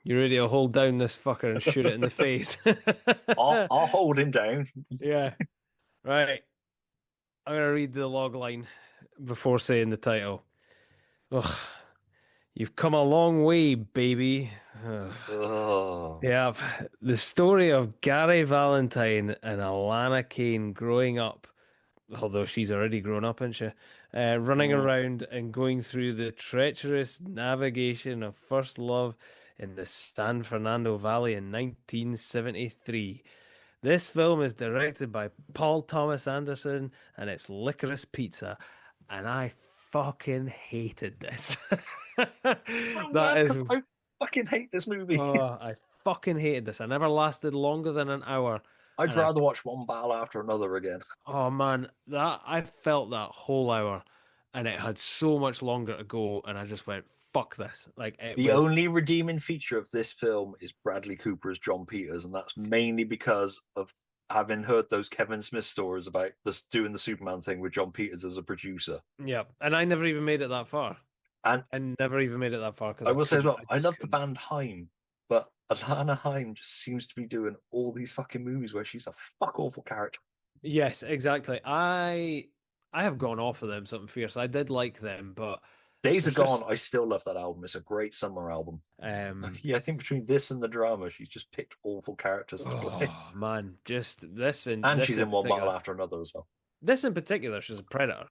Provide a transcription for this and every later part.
You ready to hold down this fucker and shoot it in the face? I'll hold him down. Yeah. Right. I'm gonna read the log line before saying the title. Ugh. You've come a long way, baby. Ugh. Oh, Yeah, the story of Gary Valentine and Alana Kane growing up, although she's already grown up, isn't she? Running mm. around and going through the treacherous navigation of first love in the San Fernando Valley in 1973. This film is directed by Paul Thomas Anderson and it's Licorice Pizza, and I fucking hated this. I'm That glad is, because I fucking hate this movie. I fucking hated this. I never lasted longer than an hour, I'd and I rather watch one battle after another again. Oh man, that I felt that whole hour and it had so much longer to go and I just went, fuck this. Like it The was only redeeming feature of this film is Bradley Cooper as John Peters, and that's mainly because of having heard those Kevin Smith stories about this doing the Superman thing with John Peters as a producer. yeah. And I never even made it that far. And I never even made it that far because I will say as I well, I just love the couldn't. band Haim, but Alana Haim just seems to be doing all these fucking movies where she's a fuck awful character. Yes, exactly. I have gone off of them something fierce. I did like them, but Days Are there's Gone, just I still love that album. It's a great summer album. um Yeah, I think between this and the drama, she's just picked awful characters to play. oh man, just And this she's in in one battle particular. after another as well. This in particular, she's a predator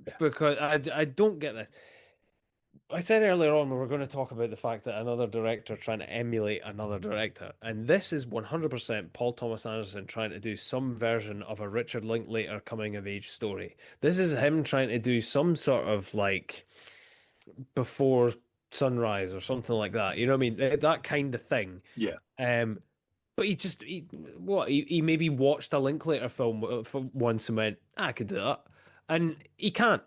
Yeah. because I don't get this. I said earlier on we were going to talk about the fact that another director trying to emulate another director, and this is 100% Paul Thomas Anderson trying to do some version of a Richard Linklater coming of age story. This is him trying to do some sort of like before sunrise or something like that. You know what I mean? That kind of thing. Yeah. Um, but he maybe watched a Linklater film for once and went, I could do that, and he can't.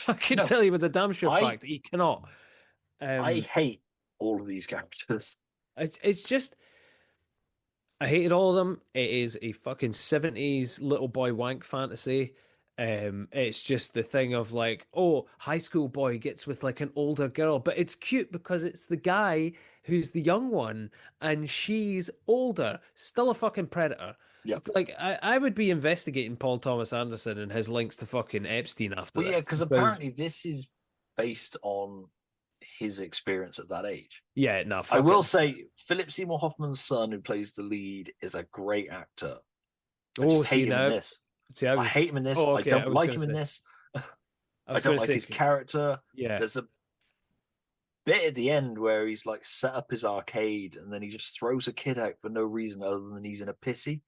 I can No, tell you with the damn sure I fact he cannot. I Um, hate all of these characters. it's just I hated all of them. It is a fucking 70s little boy wank fantasy. It's just the thing of like, oh, high school boy gets with like an older girl, but it's cute because it's the guy who's the young one and she's older, still a fucking predator. Yeah. It's like I would be investigating Paul Thomas Anderson and his links to fucking Epstein after Well, yeah, this because because apparently this is based on his experience at that age. yeah, no, I fuck will it. say, Philip Seymour Hoffman's son, who plays the lead, is a great actor. I Oh, just see hate him in now, this. see, I I was, hate him in this. oh, I okay, don't like him in this. I I was don't gonna like say, his character. yeah. There's a bit at the end where he's like set up his arcade and then he just throws a kid out for no reason other than he's in a pissy.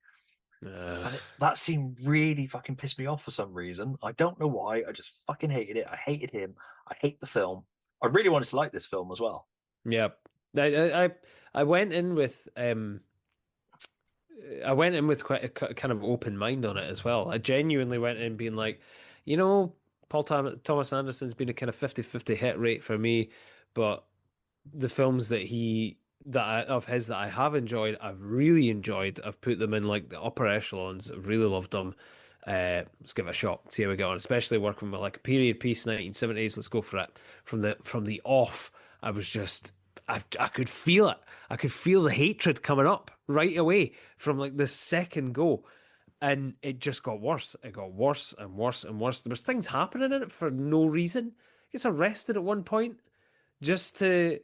Uh, And that scene really fucking pissed me off for some reason. I don't know why. I just fucking hated it. I hated him. I hate the film. I really wanted to like this film as well. yeah. I went in with I went in with quite a kind of open mind on it as well. I genuinely went in being like, you know, Thomas Anderson's been a kind of 50-50 hit rate for me, but the films of his that I have enjoyed, I've really enjoyed. I've put them in like the upper echelons. I've really loved them. Let's give it a shot. See how we go on. Especially working with like a period piece, 1970s. Let's go for it. From the off, I was just I could feel it. I could feel the hatred coming up right away from like the second go. And it just got worse. It got worse and worse and worse. There was things happening in it for no reason. He gets arrested at one point just to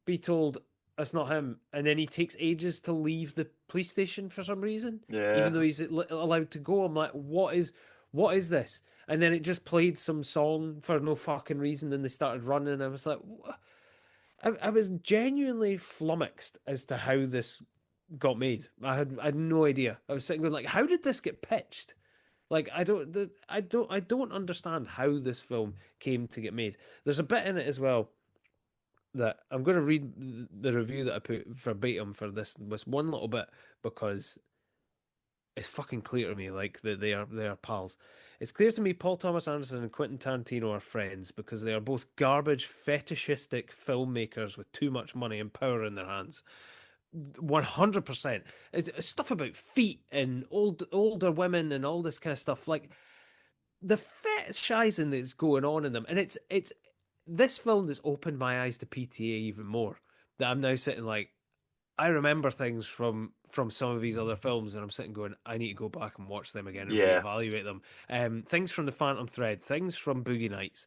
be told it's not him, and then he takes ages to leave the police station for some reason, even though Yeah. he's allowed to go. I'm like, what is this? And then it just played some song for no fucking reason, and they started running. And I was like, what? I was genuinely flummoxed as to how this got made. I had no idea. I was sitting going like, how did this get pitched? Like I don't understand how this film came to get made. There's a bit in it as well that I'm going to read the review that I put verbatim for this one little bit because it's fucking clear to me like that they are pals. It's clear to me Paul Thomas Anderson and Quentin Tarantino are friends because they are both garbage fetishistic filmmakers with too much money and power in their hands. 100%. It's stuff about feet and older women and all this kind of stuff. Like the fetishizing that's going on in them, and it's this film that's opened my eyes to PTA even more. That I'm now sitting like, I remember things from some of these other films, and I'm sitting going, I need to go back and watch them again and Yeah, reevaluate them. Things from the Phantom Thread, things from Boogie Nights,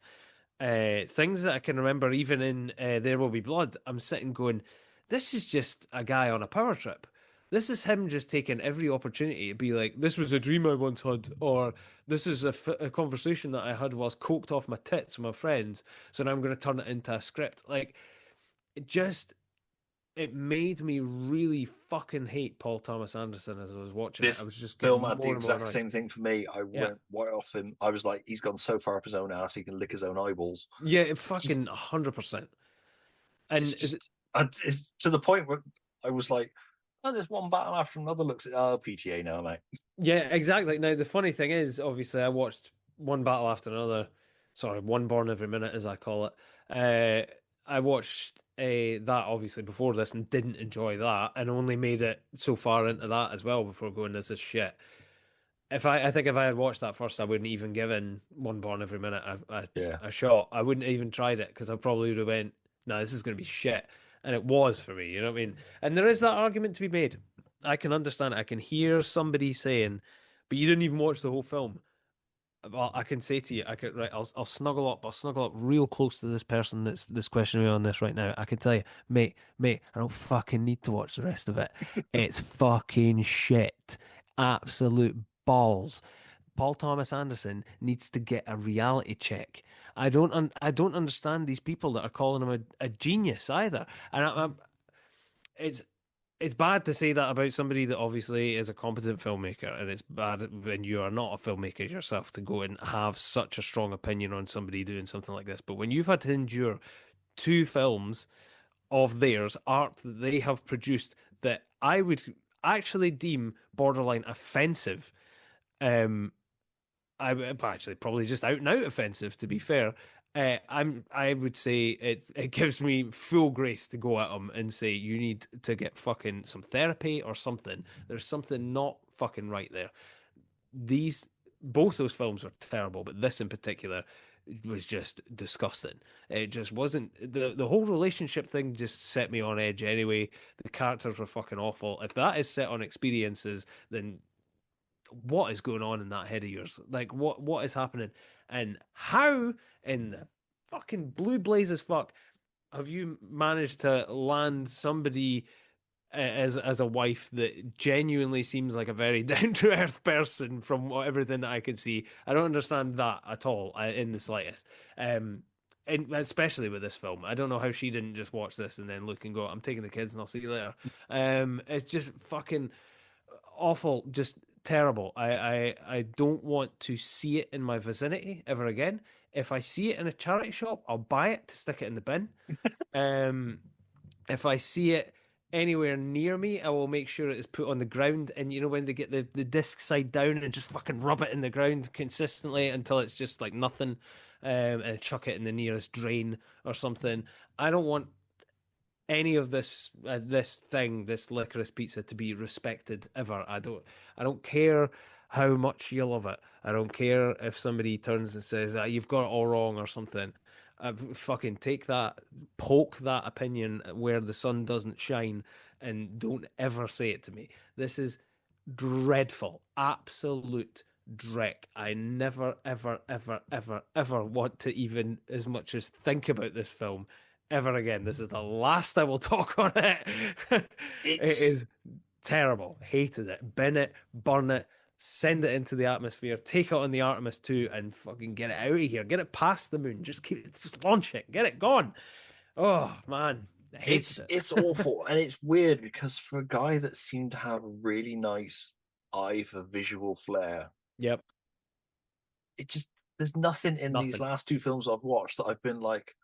things that I can remember even in There Will Be Blood. I'm sitting going, this is just a guy on a power trip. This is him just taking every opportunity to be like, this was a dream I once had, or this is a conversation that I had whilst coked off my tits with my friends. So now I'm going to turn it into a script. Like, it just it made me really fucking hate Paul Thomas Anderson as I was watching it. I this was just getting film had the more and more exact annoyed. same thing for me. I Yeah. went right off him. I was like, he's gone so far up his own ass, he can lick his own eyeballs. Yeah, it Just, fucking 100%. it's And is it, just, it's to the point where I was like, oh, there's one battle after another. Looks at PTA now, mate. yeah, exactly. Now, the funny thing is, obviously, I watched one battle after another. Sorry, one born every minute, as I call it. I watched that obviously before this and didn't enjoy that, and only made it so far into that as well before going, this is shit. I think if I had watched that first, I wouldn't even given One Born Every Minute Yeah, a shot. I wouldn't have even tried it because I probably would have went, no, this is going to be shit. And it was for me, you know what I mean? And there is that argument to be made. I can understand it. I can hear somebody saying, but you didn't even watch the whole film. Well, I can say to you, I could right. I'll snuggle up. I'll snuggle up real close to this person that's questioning me on this right now. I can tell you, mate, I don't fucking need to watch the rest of it. It's fucking shit, absolute balls. Paul Thomas Anderson needs to get a reality check. I don't understand these people that are calling him a genius either. And it's it's bad to say that about somebody that obviously is a competent filmmaker, and it's bad when you are not a filmmaker yourself to go and have such a strong opinion on somebody doing something like this. But when you've had to endure two films of theirs, art that they have produced that I would actually deem borderline offensive, um, actually probably just out and out offensive to be fair. I would say it gives me full grace to go at him and say you need to get fucking some therapy or something. There's something not fucking right there. These both those films were terrible, but this in particular was just disgusting. It just wasn't the whole relationship thing just set me on edge anyway. The characters were fucking awful. If that is set on experiences, then what is going on in that head of yours? Like what is happening? And how in the fucking blue blazes fuck have you managed to land somebody as a wife that genuinely seems like a very down to earth person from everything that I can see? I don't understand that at all in the slightest. And especially with this film, I don't know how she didn't just watch this and then look and go, "I'm taking the kids and I'll see you later." It's just fucking awful, just terrible. I don't want to see it in my vicinity ever again. If I see it in a charity shop, I'll buy it to stick it in the bin. Um, if I see it anywhere near me, I will make sure it is put on the ground. And you know when they get the disc side down and just fucking rub it in the ground consistently until it's just like nothing, and chuck it in the nearest drain or something. I don't want any of this licorice pizza to be respected ever. I don't care how much you love it. I don't care if somebody turns and says you've got it all wrong or something. Fucking take that, poke that opinion where the sun doesn't shine, and don't ever say it to me. This is dreadful, absolute dreck. I never, ever, ever, ever, ever want to even as much as think about this film ever again. This is the last I will talk on it. It it's is terrible. Hated it. Bin it, burn it, send it into the atmosphere, take it on the Artemis 2 and fucking get it out of here. Get it past the moon. Just launch it. Get it gone. Oh man. I hated it's it. awful, and it's weird because for a guy that seemed to have a really nice eye for visual flair, Yep. it just there's nothing in these Nothing. last two films I've watched that I've been like,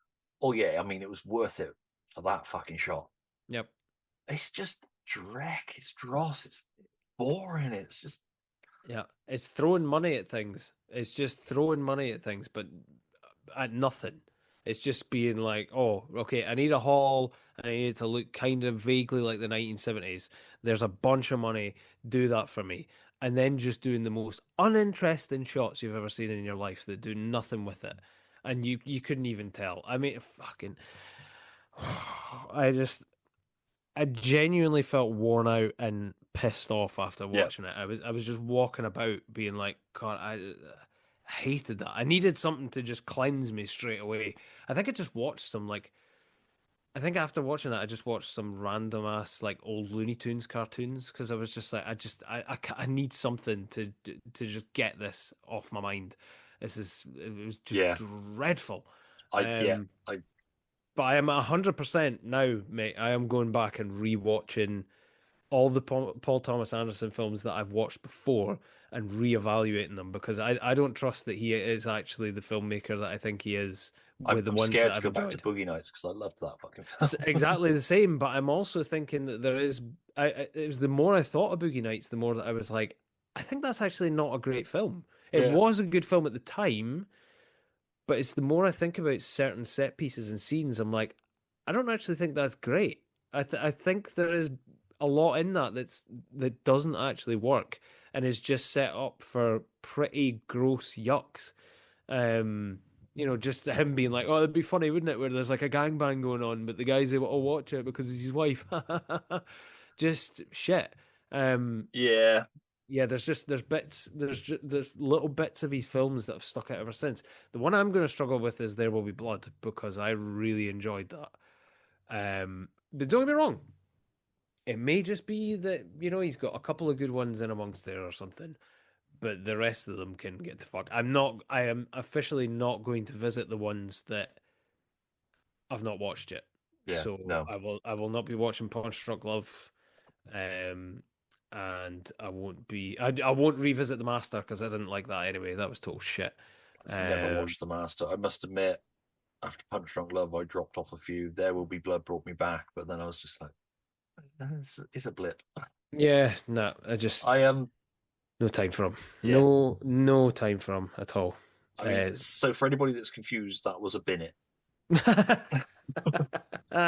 oh yeah, I mean it was worth it for that fucking shot. Yep. It's just dreck, it's dross, it's boring, it's just Yeah. It's throwing money at things. It's just throwing money at things, but at nothing. It's just being like, oh, okay, I need a hall and I need it to look kind of vaguely like the 1970s. There's a bunch of money. Do that for me. And then just doing the most uninteresting shots you've ever seen in your life that do nothing with it. And you couldn't even tell. I mean, fucking, I just, I genuinely felt worn out and pissed off after Yeah, watching it. I was just walking about being like, God, I hated that. I needed something to just cleanse me straight away. I think I just watched some like I think after watching that, I just watched some random ass like old Looney Tunes cartoons because I was just like, I need something to just get this off my mind. It was just yeah, dreadful. yeah, Um, I but I am 100% now, mate. I am going back and rewatching all the Paul Thomas Anderson films that I've watched before and reevaluating them because I don't trust that he is actually the filmmaker that I think he is with the I'm ones that scared to I've go back to enjoyed. Boogie Nights because I loved that fucking film. Exactly the same, but I'm also thinking that there is. It was the more I thought of Boogie Nights, the more that I was like, I think that's actually not a great film. It Yeah, was a good film at the time, but it's the more I think about certain set pieces and scenes, I'm like, I don't actually think that's great. I think there is a lot in that doesn't actually work and is just set up for pretty gross yucks. Um, just him being like, "Oh, it'd be funny, wouldn't it?" Where there's like a gangbang going on, but the guy's able to watch it because he's his wife. Just shit. Um, yeah. yeah, there's bits, there's little bits of his films that have stuck out ever since. The one I'm going to struggle with is There Will Be Blood because I really enjoyed that. But don't get me wrong, it may just be that he's got a couple of good ones in amongst there or something, but the rest of them can get to fuck. I am officially not going to visit the ones that I've not watched yet. Yeah, So no, I will not be watching Punch Struck Love. Um and I won't revisit The Master because I didn't like that anyway. That was total shit. I've never Um watched The Master. I must admit, after Punch Drunk Love, I dropped off a few. There Will Be Blood brought me back, but then I was just like, it's a blip. yeah, no, I am, no time for him. yeah. No time for him at all. I mean, Uh, so for anybody that's confused, that was a bin it.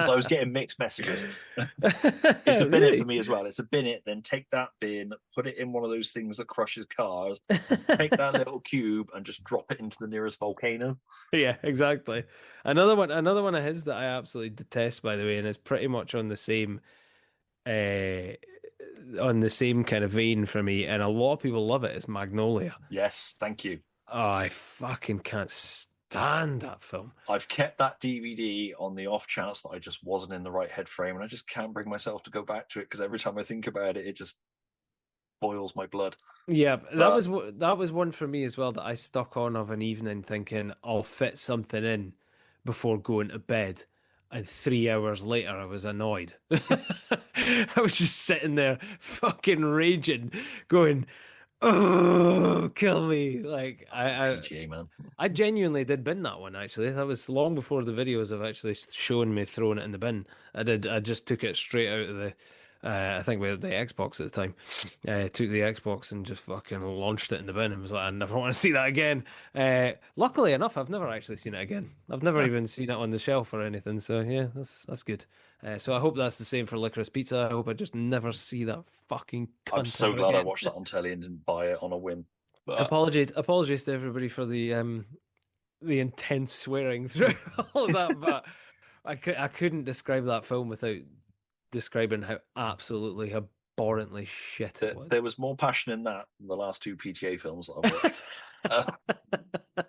So I was getting mixed messages. It's a bin it for Really? me as well. It's a bin it, then take that bin, put it in one of those things that crushes cars, and take that little cube and just drop it into the nearest volcano. Yeah, exactly. Another one of his that I absolutely detest, by the way, and it's pretty much uh, on the same kind of vein for me, and a lot of people love it. Is Magnolia. Yes, thank you. Oh, I fucking can't stand that film. I've kept that DVD on the off chance that I just wasn't in the right head frame, and I just can't bring myself to go back to it because every time I think about it, it just boils my blood. Yeah, But that was one for me as well that I stuck on of an evening thinking I'll fit something in before going to bed. And 3 hours later, I was annoyed. I was just sitting there fucking raging, going, "Oh, kill me!" Like PTA man, I genuinely did bin that one actually. That was long before the videos have actually shown me throwing it in the bin. I did. I just took it straight out of the. I think we had the Xbox at the time. Took the Xbox and just fucking launched it in the bin and was like, I never want to see that again. Luckily enough, I've never actually seen it again. I've never even seen it on the shelf or anything. So yeah, that's good. So I hope that's the same for Licorice Pizza. I hope I just never see that fucking I'm cunt so ever glad I again. watched that on telly and didn't buy it on a whim. But Apologies to everybody for the intense swearing through all of that, but I couldn't describe that film without describing how absolutely abhorrently shit it there was. was more passion in that than the last two PTA films that I've watched. Uh,